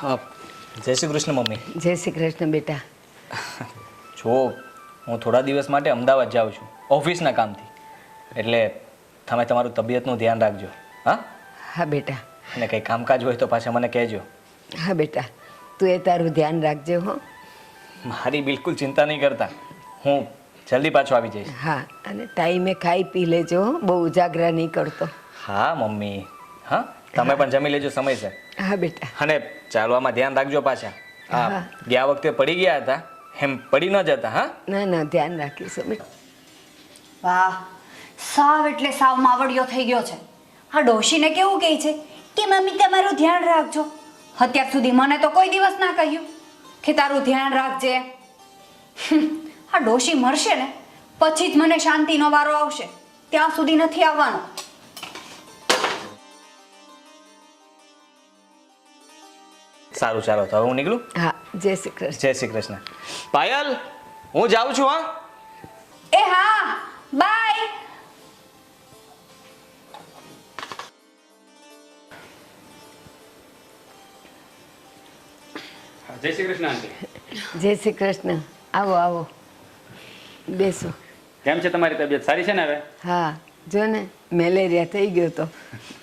હા, જય શ્રી કૃષ્ણ મમ્મી. જય શ્રી કૃષ્ણ બેટા. જો હું થોડા દિવસ માટે અમદાવાદ જાઉં છું ઓફિસના કામથી, એટલે તમે તમારું તબિયતનું ધ્યાન રાખજો. હા હા બેટા. અને કંઈ કામકાજ હોય તો પાછા મને કહેજો. હા બેટા, તું એ તારું ધ્યાન રાખજે હો. મારી બિલકુલ ચિંતા નહીં કરતા, હું જલ્દી પાછો આવી જઈશ. હા, અને ટાઈમે ખાઈ પી લેજો હો, બહુ ઉજાગરા નહીં કરતો. હા મમ્મી. હા, તમે પણ જમી લેજો સમયસર. હા બેટા. અને ચાલવામાં ધ્યાન રાખજો પાછા. હા, હા. ગયા વખતે પડી ગયા હતા એમ પડી ન જતા. હા ના ના, ધ્યાન રાખીશું બેટા. વાહ, સાવ એટલે સાવ માવડિયો થઈ ગયો છે. આ ડોશીને કેવું કહે છે કે મમ્મી તમારું ધ્યાન રાખજો. અત્યાર સુધી મને તો કોઈ દિવસ ના કહ્યું કે તારું ધ્યાન રાખજે. આ ડોશી મરશે ને પછી જ મને શાંતિનો વારો આવશે, ત્યાં સુધી નથી આવવાનો. સારું, ચાલો તો હવે હું નીકળું. હા, જય શ્રી કૃષ્ણ. જય શ્રી કૃષ્ણ. પાયલ, હું જાઉં છું. હા, એ હા, બાય. જય શ્રી કૃષ્ણ આંટી. જય શ્રી કૃષ્ણ. આવો આવો, બેસો. કેમ છે તમારી તબિયત? સારી છે ને હવે? હા, જો ને મેલેરિયા થઈ ગયો તો,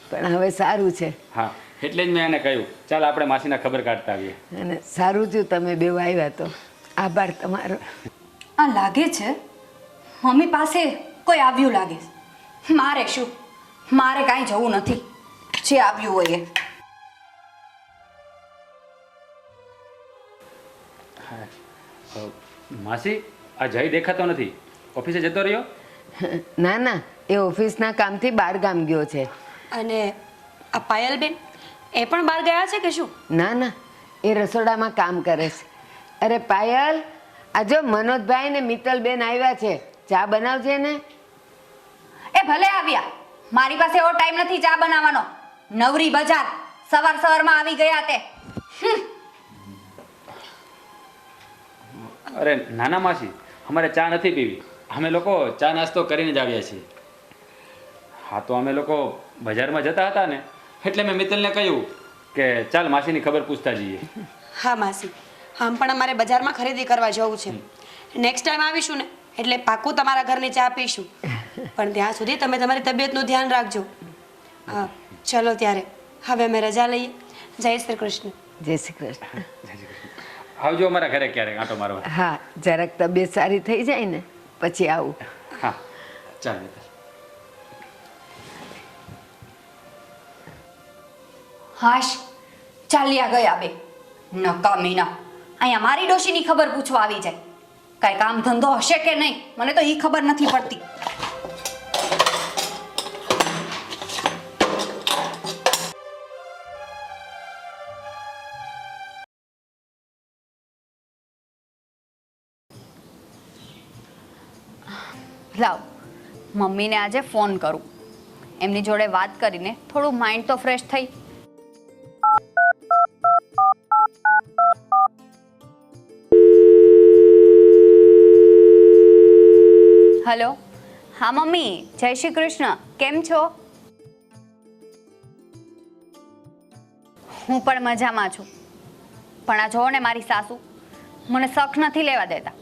પણ હવે સારું છે. હા, એટલે જ મેં એને કહ્યું ચાલ આપણે માસીના ખબર કાઢતા આવીએ. અને સારું થયું તમે બેવ આવ્યા તો. આભાર તમારો. આ લાગે છે મમ્મી પાસે કોઈ આવ્યું લાગે છે. મારે શું, મારે કાંઈ જવું નથી, જે આવ્યું હોય એ. માસી, આ જય દેખાતો નથી, ઓફિસે જતો રહ્યો? ના ના, એ ઓફિસના કામથી બહાર ગામ ગયો છે. અને આ પાયલબેન એ પણ બહાર ગયા છે કે શું? ના ના, એ રસોડામાં કામ કરે છે. અરે પાયલ, આ જો મનોજભાઈ ને મિત્તલબેન આવ્યા છે, ચા બનાવજે ને. એ ભલે આવ્યા, મારી પાસે એવો ટાઈમ નથી ચા બનાવવાનો. નવરી બજાર સવાર સવારમાં આવી ગયા તે. અરે નાના માસી, અમારે ચા નથી પીવી, અમે લોકો ચા નાસ્તો કરીને જ આવ્યા છીએ. હા, તો અમે લોકો બજારમાં જતા હતા ને એટલે મેં મિત્તલને કહ્યું કે ચાલ માસીની ખબર પૂછતા જઈએ. હા માસી, આમ પણ અમારે બજારમાં ખરીદી કરવા જવું છે. નેક્સ્ટ ટાઈમ આવીશું ને એટલે પાક્કું તમારા ઘરની ચા પીશું. પણ ત્યાં સુધી તમે તમારી તબિયતનું ધ્યાન રાખજો. હા, ચલો ત્યારે હવે અમે રજા લઈએ. જય શ્રી કૃષ્ણ. જય શ્રી કૃષ્ણ. આવજો અમારા ઘરે ક્યારેક આંટો મારવા. હા, જરાક તબિયત સારી થઈ જાય ને પછી આવું. હા, ચાલ મિત્તલ. હાશ, ચાલ્યા ગયા બે નકામીના. અહીંયા મારી ડોશીની ખબર પૂછવા આવી જાય. કાંઈ કામ ધંધો હશે કે નહીં, મને તો એ ખબર નથી પડતી. લાવ, મમ્મીને આજે ફોન કરું, એમની જોડે વાત કરીને થોડું માઇન્ડ તો ફ્રેશ થઈ. હેલો. હા મમ્મી, જય શ્રી કૃષ્ણ. કેમ છો? હું પણ મજામાં છું. પણ આ જોવો ને મારી સાસુ મને શક નથી લેવા દેતા,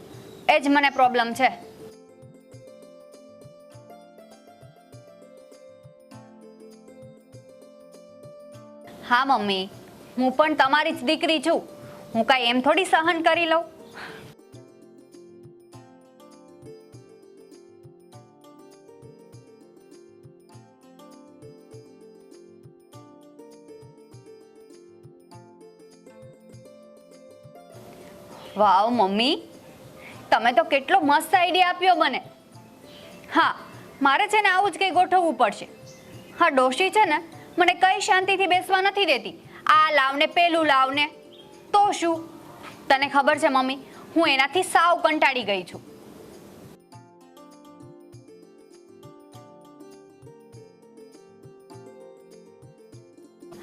એ જ મને પ્રોબ્લેમ છે. હા મમ્મી, હું પણ તમારી જ દીકરી છું, હું કાંઈ એમ થોડી સહન કરી લઉં. વાવ મમ્મી, તમે તો કેટલો મસ્ત આઈડિયા આપ્યો મને. હા, મારે છે ને આવું જ કંઈ ગોઠવવું પડશે. હા, ડોશી છે ને મને કઈ શાંતિથી બેસવા નથી દેતી. આ લાવને પેલું લાવને. તો શું, તને ખબર છે મમ્મી, હું એનાથી સાવ કંટાળી ગઈ છું.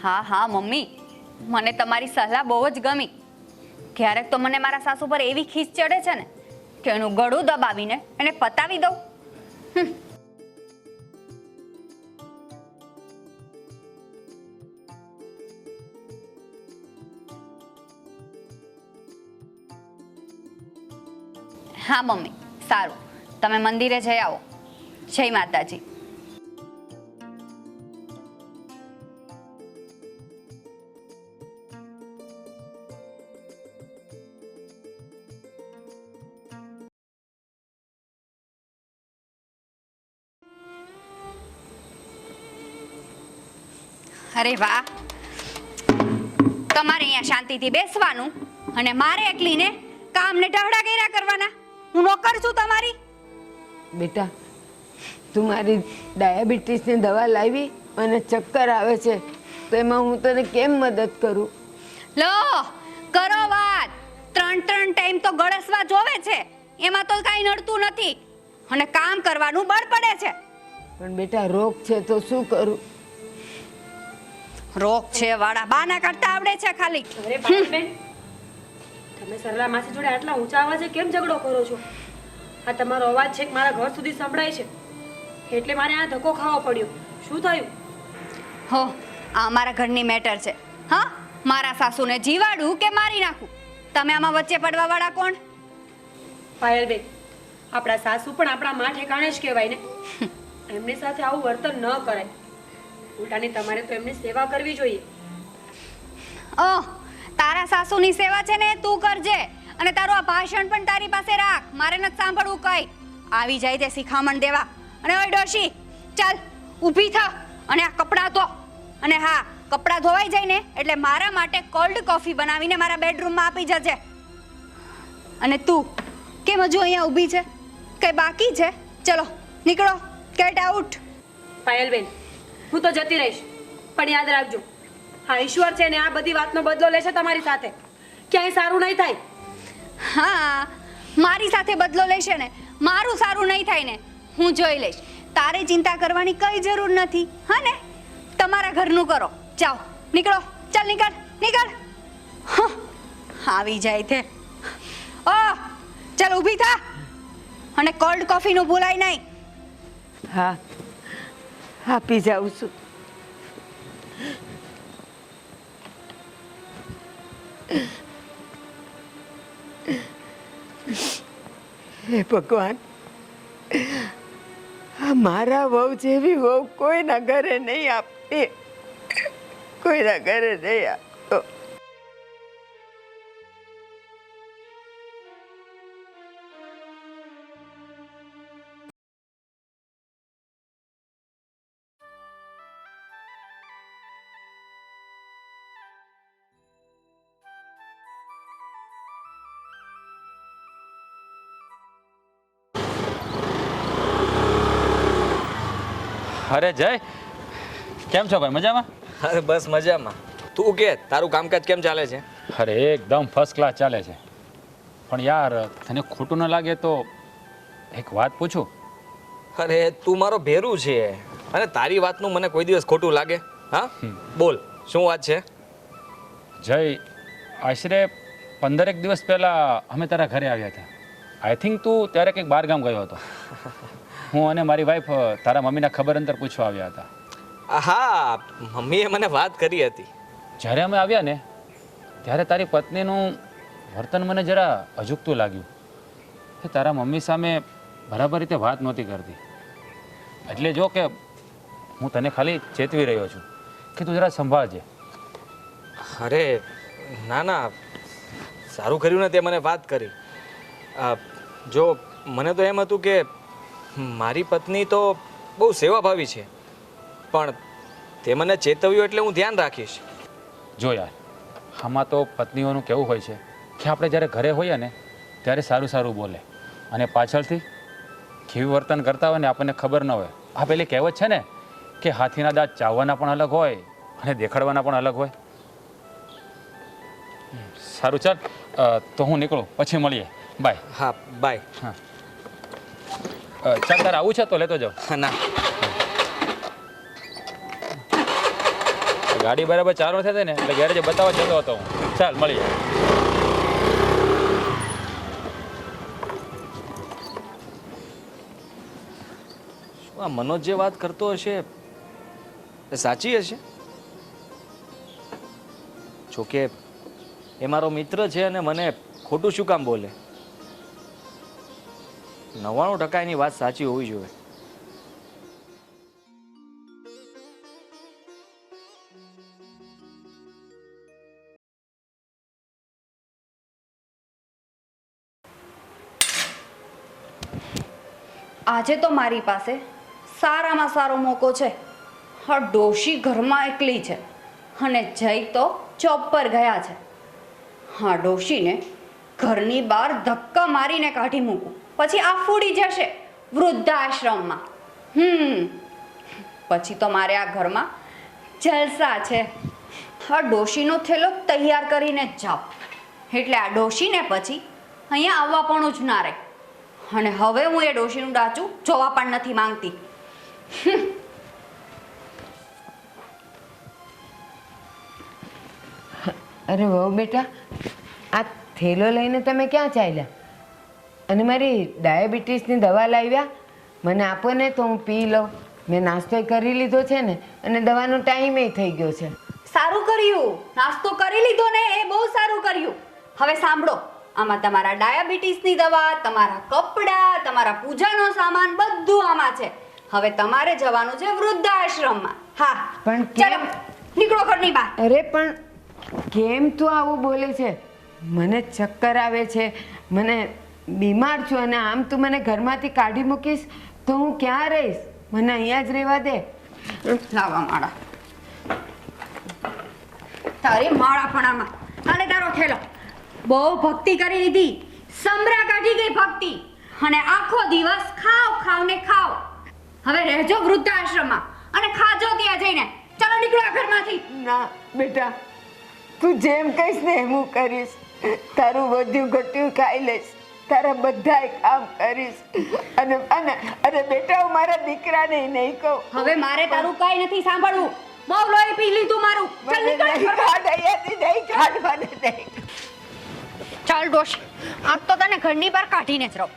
હા હા મમ્મી, મને તમારી સલાહ બહુ જ ગમી. ક્યારેક તો મને મારા સાસુ પર એવી ખીસ ચડે છે ને કે એનું ગળું દબાવીને એને પતાવી દઉં. હા મમ્મી, સારું. તમે મંદિરે જઈ આવો. જય માતાજી. અરે વાહ, તમારે અહીંયા શાંતિથી બેસવાનું અને મારે એકલીને કામને ઢહડા કર્યા કરવાના. હું નોકર છું તમારી? બેટા તું મારી ડાયાબિટીસની દવા લાવી અને ચક્કર આવે છે તો એમાં હું તને કેમ મદદ કરું? લો કરો વાત. 3 ટાઈમ તો ગળસવા જોવે છે, એમાં તો કાંઈ નડતું નથી અને કામ કરવાનું બળ પડે છે. પણ બેટા રોગ છે તો શું કરું? રોગ છે વાળા બાના કરતા આવડે છે ખાલી. અરે પાયલબેન, તમે સરલા માસી જોડે આટલા ઊંચા અવાજે કેમ ઝઘડો કરો છો? આ તમારો અવાજ છે કે મારા ઘર સુધી સંભળાય છે, એટલે મારે આ ધક્કો ખાવો પડ્યો. શું થયું? હો, આ અમારા ઘરની મેટર છે. હા, મારા સાસુને જીવાડું કે મારી નાખું? તમે આમાં વચ્ચે પડવા વાળા કોણ? પાયલબેન, આપણા સાસુ પણ આપણા માં ઠેકાણે જ કહેવાય ને. એમની સાથે આવું વર્તન ન કરાય. ઉલટાની તમારે તો એમની સેવા કરવી જોઈએ. ઓહ, તારા સાસુની સેવા છે ને તું કરજે અને તારું આ ભાષણ પણ તારી પાસે રાખ. મારે નથી સાંભળવું કઈ. આવી જાય તે શિખામણ દેવા. અને ઓય ડોશી, ચાલ ઊભી થા અને આ કપડાં ધો. અને હા, કપડાં ધોવાઈ જાય ને એટલે મારા માટે કોલ્ડ કોફી બનાવીને મારા બેડરૂમમાં આપી જજે. અને તું કેમ હજુ અહીંયા ઊભી છે? કઈ બાકી છે? ચલો નીકળો, ગેટ આઉટ. પાયલબેન, હું તો જતી રહીશ, પણ યાદ રાખજો, હા ઈશ્વર છે ને આ બધી વાતનો બદલો લેશે તમારી સાથે. ક્યાંય સારું નહીં થાય. હા, મારી સાથે બદલો લેશે ને મારું સારું નહીં થાય ને હું જોઈ લઈશ. તારે ચિંતા કરવાની કઈ જરૂર નથી. હા ને, તમારા ઘરનું કરો. જાઓ, નીકળો. ચાલ નીકળ, નીકળ. હં, આવી જાય તે. ઓ ચાલ ઊભી થા અને કોલ્ડ કોફીનું ભૂલાય નહીં. હા આપી જાઉં છું. હે ભગવાન, આ મારા વહુ જેવી વહુ કોઈના ઘરે નહીં આપે, કોઈના ઘરે નહીં આપતો. અરે જય, કેમ છો ભાઈ? મજામાં? અરે બસ મજામાં. તું કે તારું કામકાજ કેમ ચાલે છે? અરે એકદમ ફર્સ્ટ ક્લાસ ચાલે છે. પણ યાર તને ખોટું ન લાગે તો એક વાત પૂછું? અરે તું મારો ભેરું છે અને તારી વાતનું મને કોઈ દિવસ ખોટું લાગે? હા બોલ, શું વાત છે? જય, આશરે 15 દિવસ પહેલાં અમે તારા ઘરે આવ્યા હતા. આઈ થિંક તું ત્યારે કંઈક બહાર ગામ ગયો હતો. હું અને મારી વાઈફ તારા મમ્મીના ખબર અંતર પૂછવા આવ્યા હતા. હા, મમ્મીએ મને વાત કરી હતી. જ્યારે અમે આવ્યા ને ત્યારે તારી પત્નીનું વર્તન મને જરા અજુગતું લાગ્યું. કે તારા મમ્મી સામે બરાબર રીતે વાત નહોતી કરતી. એટલે જો કે હું તને ખાલી ચેતવી રહ્યો છું કે તું જરા સંભાળજે. અરે ના ના, સારું કર્યું ને તે મને વાત કરી. જો મને તો એમ હતું કે મારી પત્ની તો બહુ સેવાભાવી છે, પણ તે મને ચેતવ્યું એટલે હું ધ્યાન રાખીશ. જો યાર, આમાં તો પત્નીઓનું કેવું હોય છે કે આપણે જ્યારે ઘરે હોઈએ ને ત્યારે સારું સારું બોલે અને પાછળથી કેવું વર્તન કરતા હોય ને આપણને ખબર ન હોય. આ પેલી કહેવત છે ને કે હાથીના દાંત ચાવવાના પણ અલગ હોય અને દેખાડવાના પણ અલગ હોય. સારું ચાલ, તો હું નીકળું, પછી મળીએ. બાય. હા બાય. હા, ચાલ તારે આવું છે તો લેતો જાઓ. ના, ગાડી બરાબર ચાલુ થશે ને એટલે ગેરેજે બતાવવા જતો હતો હું. ચાલ મળીએ. આ મનોજ જે વાત કરતો હશે એ સાચી હશે? જોકે એ મારો મિત્ર છે અને મને ખોટું શું કામ બોલે? 99% એની વાત સાચી હોવી જોઈએ. આજે તો મારી પાસે સારામાં સારો મોકો છે. હા, ડોશી ઘરમાં એકલી છે અને જય તો જોબ પર ગયા છે. હા, ડોશીને ઘરની બહાર ધક્કા મારીને કાઢી મૂકું, પછી આ ફૂડી જશે વૃદ્ધાશ્રમમાં. પછી તો મારે આ ઘરમાં જલસા છે. હા, ડોશીનો થેલો તૈયાર કરીને જ જાઓ, એટલે આ ડોશીને પછી અહીંયા આવવા પણ જ ના રહે. અને હવે હું એ ડોશીનું ડાચું જોવા પણ નથી માંગતી. અરે વહુ બેટા, આ થેલો લઈને તમે ક્યાં ચાલ્યા? અને મારી ડાયાબિટીસની દવા લાવ્યા? મને આપો ને તો હું પી લઉં. મેં નાસ્તો કરી લીધો છે ને, અને દવાનો ટાઈમે થઈ ગયો છે. સારું કર્યું, નાસ્તો કરી લીધો ને, એ બહુ સારું કર્યું. હવે સાંભળો, આમાં તમારા ડાયાબિટીસની દવા, તમારા કપડાં, તમારા પૂજાનો સામાન બધું આમાં છે. હવે તમારે જવાનું છે વૃદ્ધાશ્રમમાં. હા, પણ ચાલો નીકળો ઘરની બહાર. અરે પણ કેમ તું આવું બોલે છે? મને ચક્કર આવે છે, મને બીમાર છું, અને આમ તું મને ઘરમાંથી કાઢી મૂકીશ તો હું ક્યાં રહીશ? મને અહીંયા જ રહેવા દે. લાવા માળા, તારી માળા પણ આમાં. હાલે તારો થેલો. બહુ ભક્તિ કરી લીધી, સમરા કાઢી ગઈ ભક્તિ, અને આખો દિવસ ખાવ ખાવ ને ખાવ. હવે રહેજો વૃદ્ધાશ્રમમાં અને ખાજો ત્યાં જઈને. ચાલો નીકળો આ ઘરમાંથી. ના બેટા, તું જેમ કહીશ ને એમ હું કરીશ. તારું વધ્યું ઘટ્યું ખાઈ લઈશ, તારા બધાય કામ કરીશ. અને અને અરે બેટા, હું મારા દીકરાને નહીં કહું. હવે મારે તારું કાંઈ નથી સાંભળવું. બહુ લોહી પી લીધું મારું. ચાલ મને નીકળ નહીં કાઢ, અહીંયાથી નહીં કાઢ, મને નહીં. ચાલ ડોશ, આજ તો તને ઘરની બહાર કાઢીને જ રહું.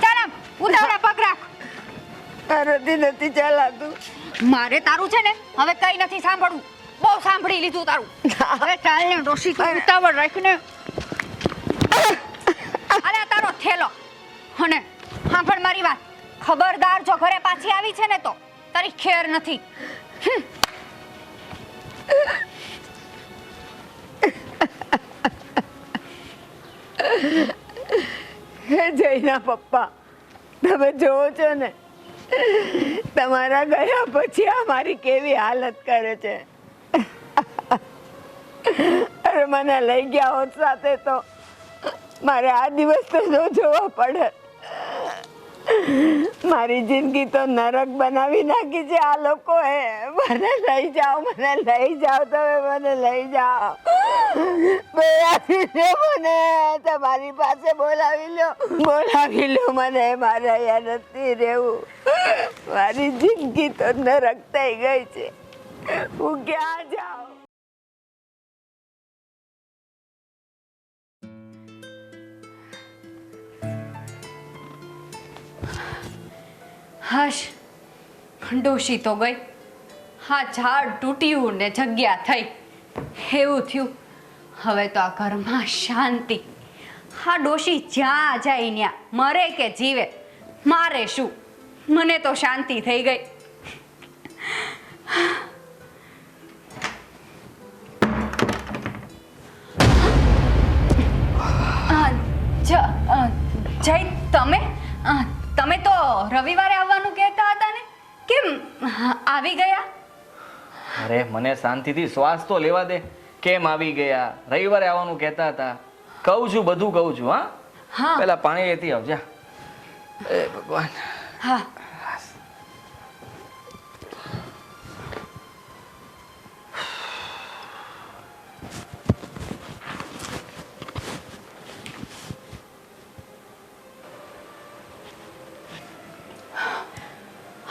ચાલ આમ ઉતાવળા પગ રાખ. મારાથી નથી ચાલાતું. મારે તારું છે ને હવે કઈ નથી સાંભળવું. બહુ સાંભળી લીધું તારું. હવે ચાલ ને ડોશી, તું ઉતાવળ રાખને. અરે આ તારો થેલો. અને સાંભળ મારી વાત, ખબરદાર જો ઘરે પાછી આવી છે ને તો તારી ખેર નથી. હે જયના પપ્પા, તમે જોવો છો ને તમારા ગયા પછી આ મારી કેવી હાલત કરે છે. અરે મને લઈ ગયા હોત સાથે તો મારે આ દિવસ તો ન જોવા પડે. મારી જિંદગી તો નરક બનાવી નાખી છે આ લોકોએ. મને લઈ જાઓ, મને લઈ જાઓ, તમે મને લઈ જાઓ. મને તમારી પાસે બોલાવી લો મને. મારે અહીંયા નથી રહેવું. મારી જિંદગી તો નરક થઈ ગઈ છે. હું ક્યાં જાઉં? હશ, ડોશી તો ગઈ. હા, ઝાડ તૂટ્યું ને જગ્યા થઈ, એવું થયું. હવે તો આ ઘરમાં શાંતિ. હા, ડોશી જ્યાં જાય ત્યાં, મરે કે જીવે, મારે શું? મને તો શાંતિ થઈ ગઈ. જય, તમે તો રવિવારે આવવાનું કહેતા હતા ને, કેમ આવી ગયા? અરે મને શાંતિથી શ્વાસ તો લેવા દે. કેમ આવી ગયા? રવિવારે આવવાનું કહેતા હતા. કહું છું, બધું કહું છું. હા હા, પેલા પાણી લેતી આવજા. એ ભગવાન. હા.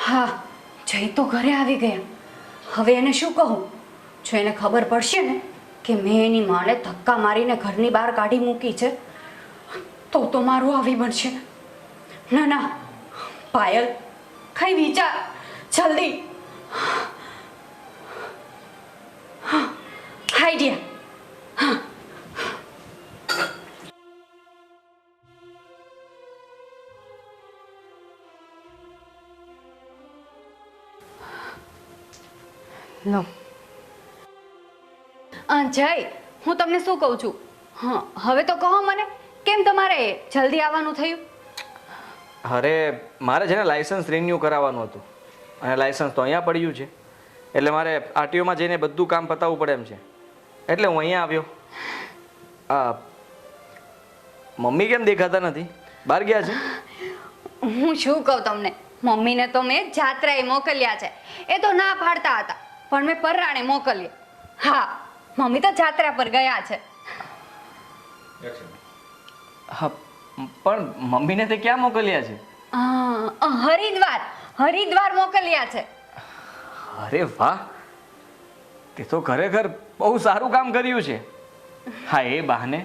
હા, જય તો ઘરે આવી ગયા. હવે એને શું કહું? જો એને ખબર પડશે ને કે મેં એની માને ધક્કા મારીને ઘરની બહાર કાઢી મૂકી છે તો મારું આવી બનશે. ના ના, પાયલ, કઈ વિચાર જલ્દી. આઈડિયા. લો જય હું તમને શું કહું છું હા હવે તો કહો મને કેમ તમારે જલ્દી આવવાનું થયું અરે મારે છે ને લાઇસન્સ રિન્યૂ કરાવવાનું હતું અને લાઇસન્સ તો અહીંયા પડ્યું છે એટલે મારે આરટીઓમાં જઈને બધું કામ પતાવવું પડે એમ છે એટલે હું અહીંયા આવ્યો. મમ્મી કેમ દેખાતા નથી? બહાર ગયા છે? હું શું કહું તમને મમ્મીને તો મેં જાત્રાએ મોકલ્યા છે એ તો ના પાડતા હતા પણ મેં પરરાણે મોકલ્યા. હા મમ્મી તો જાત્રા પર ગયા છે. હા પણ મમ્મીને તે ક્યાં મોકલ્યા છે? હરિદ્વાર મોકલ્યા છે. અરે વાહ, તે તો ખરેખર બહુ સારું કામ કર્યું છે. હા એ બહાને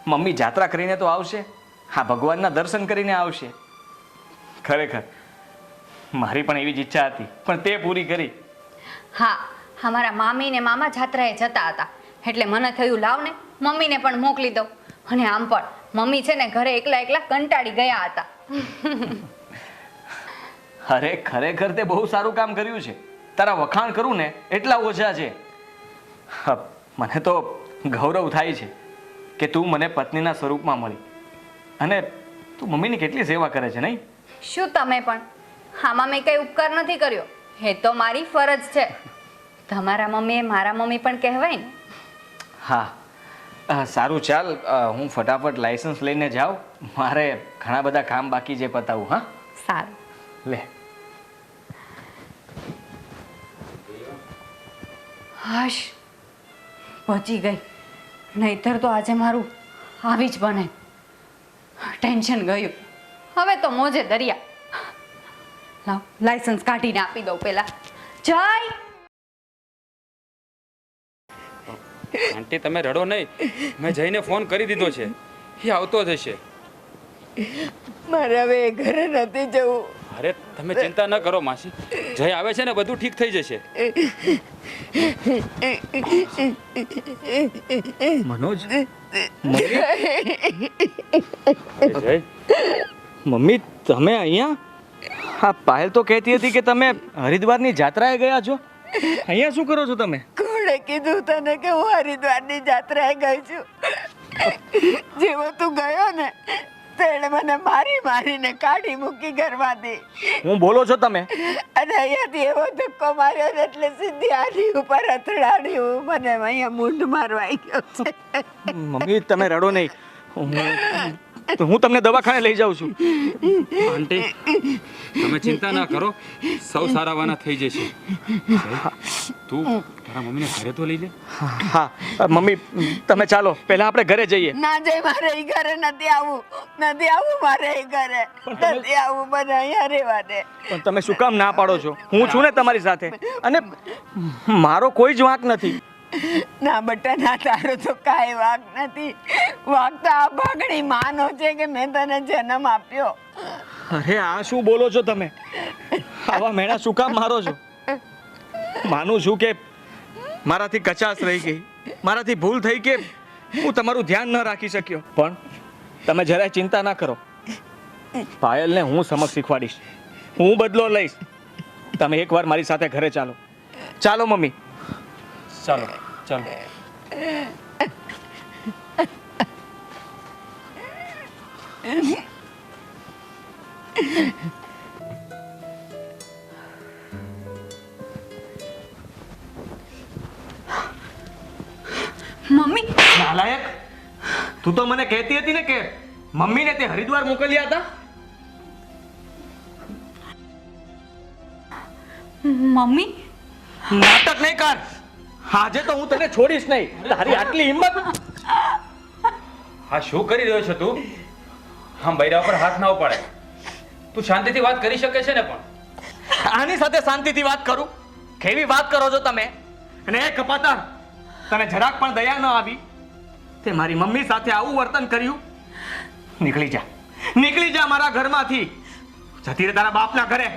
મમ્મી જાત્રા કરીને તો આવશે, હા ભગવાનના દર્શન કરીને આવશે. ખરેખર મારી પણ એવી જ ઈચ્છા હતી પણ તે પૂરી કરી. હા અમારા મામી ને મામા જાત્રાએ જતા હતા એટલે મને થયું લાવ ને મમ્મીને પણ મોકલી દઉં. અને આમ પણ મમ્મી છે ને ઘરે એકલા એકલા કંટાળી ગયા હતા. અરે ખરેખર તે બહુ સારું કામ કર્યું છે. તારા વખાણ કરું ને એટલા ઓછા છે. હા, મને તો ગૌરવ થાય છે કે તું મને પત્નીના સ્વરૂપમાં મળી અને તું મમ્મીની કેટલી સેવા કરે છે નહીં? શું તમે પણ આમાં મેં કઈ ઉપકાર નથી કર્યો, એ તો મારી ફરજ છે. તમારા મમ્મી એ મારા મમ્મી પણ કહેવાય ને. હા સારું ચાલ, હું ફટાફટ લાઇસન્સ લઈને જાઉં, મારે ઘણા બધા કામ બાકી છે પતાવું. હા સારું લે. હાશ પહોંચી ગઈ, નહીતર તો આજે મારું આવી જ બને. ટેન્શન ગયું, હવે તો મોજે દરિયા. લાવ લાયસન્સ કાઢીને આપી દઉં પેલા. જય આંટી તમે રડો નહીં, મેં જઈને ફોન કરી દીધો છે, એ આવતો જ હશે. મારે હવે એ ઘરે નથી જવું. અરે તમે ચિંતા ન કરો માસી, જય આવે છે ને બધું ઠીક થઈ જશે. મનોજ, જય મમ્મી તમે અહીંયા? હા પાયલ તો કહેતી હતી કે તમે હરિદ્વારની જાત્રાએ ગયા છો. અહીંયા શું કરો છો તમે? કોણે કીધું તને કે હું હરિદ્વારની જાત્રાએ ગઈ છું? જેવો તું ગયો ને તેણે મને મારીને કાઢી મૂકી ઘરમાંથી. હું બોલો છો તમે? અને અહીંયાથી એવો ધક્કો માર્યો ને એટલે સીધી આની ઉપર અથડાડ્યું. મને અહીંયા મૂંઢ મારવા આવી ગયો છે. મમ્મી તમે રડો નહીં, હું તમને દવાખાને લઈ જાઉં છું. આંટી તમે ચિંતા ના કરો, સૌ સારાવાના થઈ જશે. તું તારા મમ્મીને ઘરે તો લઈ લે. હા મમ્મી તમે ચાલો, પહેલા આપણે ઘરે જઈએ. ના જઈ, મારે ઈ ઘરે નથી આવવું મારે ઈ ઘરે નથી આવવું. મને અહીંયા રહેવા દે. પણ તમે શું કામ ના પાડો છો? હું છું ને તમારી સાથે, અને મારો કોઈ જ વાંક નથી. ના બટા ના, તારો તો કાંઈ વાંક નથી. વાંક તો આ ભાગણી માનો છે કે મેં તને જન્મ આપ્યો. અરે આ શું બોલો છો તમે? આવા મેણા શું કામ મારો છો? માનું છું કે મારાથી કચાશ રહી ગઈ, મારાથી ભૂલ થઈ કે હું તમારું ધ્યાન ન રાખી શક્યો, પણ તમે જરાય ચિંતા ના કરો. પાયલને હું સમજ શીખવાડીશ, હું બદલો લઈશ. તમે એકવાર મારી સાથે ઘરે ચાલો. ચાલો મમ્મી, ચાલો ચાલો. મમ્મી નાલાયક, તું તો મને કહેતી હતી ને કે મમ્મીને તે હરિદ્વાર મોકલ્યા હતા. મમ્મી નાટક નહીં કર. આજે તો હું તને છોડીશ નહીં. તારી આટલી હિંમત! હા શું કરી રહ્યો છો તું? આમ બૈરા ઉપર હાથ ના ઉપાડે. તું શાંતિથી વાત કરી શકે છે ને? પણ આની સાથે શાંતિથી વાત કરું? કેવી વાત કરો છો તમે? અને એ કપાતર, તને જરાક પણ દયા ન આવી? તે મારી મમ્મી સાથે આવું વર્તન કર્યું? નીકળી જા મારા ઘરમાંથી. જતી રહે તારા બાપના ઘરે.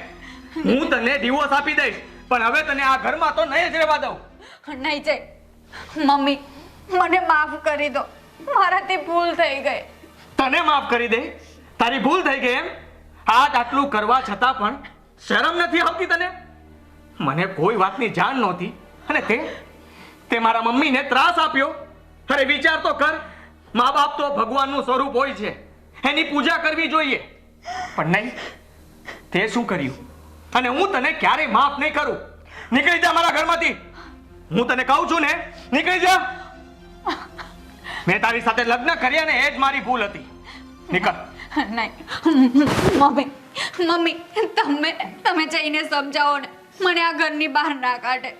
હું તને ડિવોર્સ આપી દઈશ, પણ હવે તને આ ઘરમાં તો નહીં જ રહેવા દઉં. નહીં જય, મમ્મી મને માફ કરી દો, મારાથી ભૂલ થઈ ગઈ. તને માફ કરી દે? તારી ભૂલ થઈ ગઈ એમ? આટલું કરવા છતાં પણ શરમ નથી આવતી તને? મને કોઈ વાતની જાણ નહોતી અને તે મારા મમ્મીને ત્રાસ આપ્યો. અરે વિચાર તો કર, મા બાપ તો ભગવાનનું સ્વરૂપ હોય છે, એની પૂજા કરવી જોઈએ. પણ નહીં, તે શું કર્યું? અને હું તને ક્યારેય માફ નહીં કરું. નીકળી જા મારા ઘરમાંથી. હું તને કહું છું ને, નીકળી જા. મેં તારી સાથે લગ્ન કર્યા ને એ જ મારી ભૂલ હતી. નીકળ. નહીં મમ્મી, મમ્મી તમે જઈને સમજાવો ને, મને આ ઘરની બહાર ના કાઢે.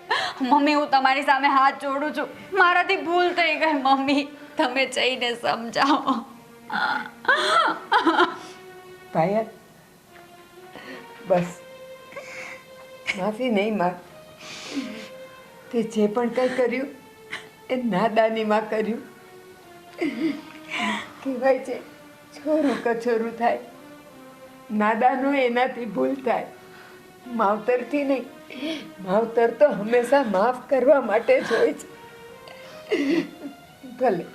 મમ્મી હું તમારી સામે હાથ જોડું છું, મારાથી ભૂલ થઈ ગઈ. મમ્મી તમે જઈને સમજાવો. પાયલ, બસ માફી નહીં માંગ. તે જે પણ કંઈ કર્યું એ નાદાનીમાં કર્યું. કહેવાય છે છોરું કછોરું થાય, નાદાનો એનાથી ભૂલ થાય, માવતરથી નહીં. માવતર તો હંમેશા માફ કરવા માટે જ હોય છે. ભલે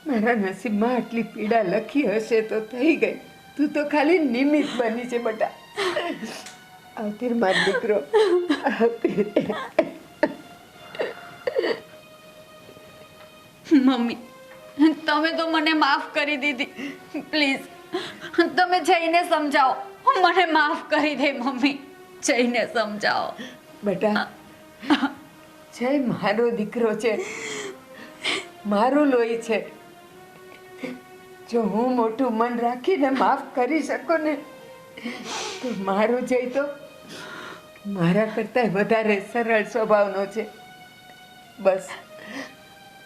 મારા નસીબમાં આટલી પીડા લખી હશે તો થઈ ગઈ. તું તો ખાલી નિમિત્ત બની છે બટા. આવતી રે મારો દીકરો, આવતી રે. મમ્મી તમે તો મને માફ કરી દીધી. પ્લીઝ તમે જઈને સમજાવો, મને માફ કરી દે. મમ્મી જઈને સમજાવો. બેટા, જય મારો દીકરો છે, મારું લોહી છે. જો હું મોટું મન રાખીને માફ કરી શકું ને, તો મારું જય તો મારા કરતાં વધારે સરળ સ્વભાવનો છે. બસ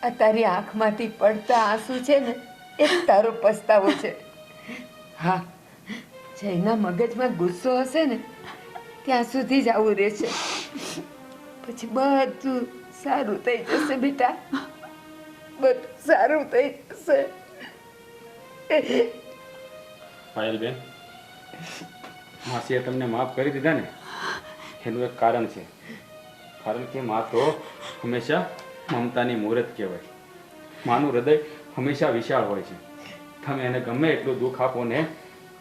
આ તારી આંખમાંથી પડતા આંસુ છે ને, એ જ તારો પસ્તાવો છે. હા, જયના મગજમાં ગુસ્સો હશે ને ત્યાં સુધી જ આવું રહેશે. પછી બધું સારું થઈ જશે બેટા, બધું સારું થઈ જશે. પાયલબેન, માસીએ તમને માફ કરી દીધા ને, એનું એક કારણ છે. કારણ કે મા તો હંમેશા મમતાની મૂર્ત કહેવાય. માનું હૃદય હંમેશા વિશાળ હોય છે. તમે એને ગમે એટલું દુઃખ આપો ને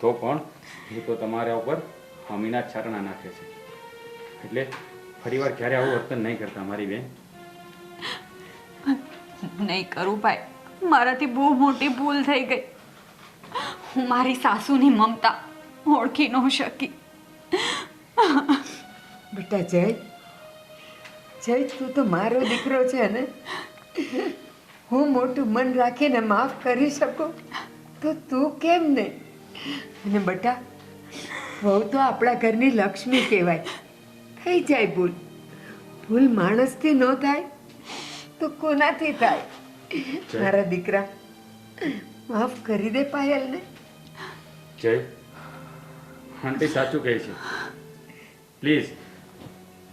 તો પણ એ તો તમારા ઉપર હમીના છાટણા નાખે છે. એટલે ફરીવાર ક્યારે આવું વર્તન નહીં કરતા મારી બેન. નહીં કરું ભાઈ, મારાથી બહુ મોટી ભૂલ થઈ ગઈ. હું મારી સાસુની મમતા ઓળખી ન શકી. બેટા જય, જય તું તો મારો દીકરો છે ને. હું મોટું મન રાખીને માફ કરી શકું તો તું કેમ નહીં? અને બેટા, વહુ તો આપણા ઘરની લક્ષ્મી કહેવાય. થઈ જાય ભૂલ, ભૂલ માણસથી ન થાય તો કોનાથી થાય? મારા દીકરા, માફ કરી દે પાયલને. જય, આંટી સાચું કહે છે. પ્લીઝ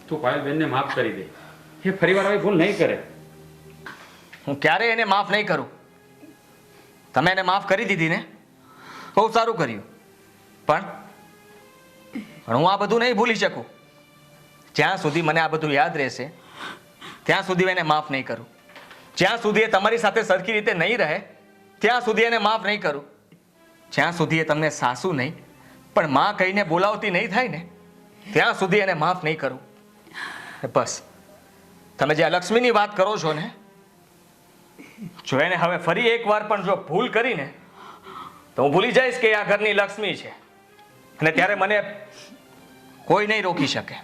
તું પાયલબેનને માફ કરી દે. એ ફરીવાર આવી ભૂલ નહીં કરે. હું ક્યારે એને માફ નહીં કરું. તમે એને માફ કરી દીધી ને, બહુ સારું કર્યું. પણ હું આ બધું નહીં ભૂલી શકું. જ્યાં સુધી મને આ બધું યાદ રહેશે ત્યાં સુધી એને માફ નહીં કરું. જ્યાં સુધી એ તમારી સાથે સરખી રીતે નહીં રહે ત્યાં સુધી એને માફ નહીં કરું. જ્યાં સુધી એ તમને સાસુ નહીં પણ માં કહીને બોલાવતી નહીં થાય ને ત્યાં સુધી એને માફ નહીં કરું. બસ તમે જે લક્ષ્મીની વાત કરો છો ને, જો એને હવે ફરી એકવાર પણ જો ભૂલ કરીને તો હું ભૂલી જઈશ કે આ ઘરની લક્ષ્મી છે, અને ત્યારે મને કોઈ નહીં રોકી શકે.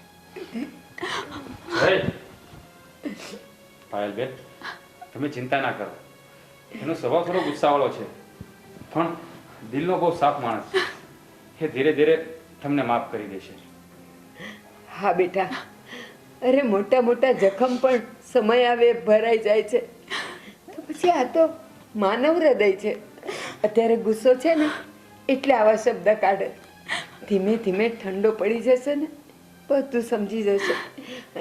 પાયલબેન, તમે ચિંતા ના કરો. એનો સ્વભાવ થોડો ગુસ્સાવાળો છે પણ દિલનો બહુ સાફ માણસ છે. એ ધીરે ધીરે તમને માફ કરી દેશે. હા બેટા, અરે મોટા મોટા જખમ પણ સમય આવે ભરાઈ જાય છે. તો પછી આ તો માનવ હૃદય છે. અત્યારે ગુસ્સો છે ને એટલે આવા શબ્દ કાઢે. ધીમે ધીમે ઠંડો પડી જશે ને બધું સમજી જશે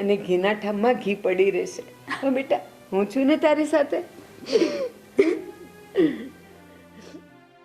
અને ઘીના ઠામમાં ઘી પડી રહેશે. હા બેટા, હું છું ને તારી સાથે.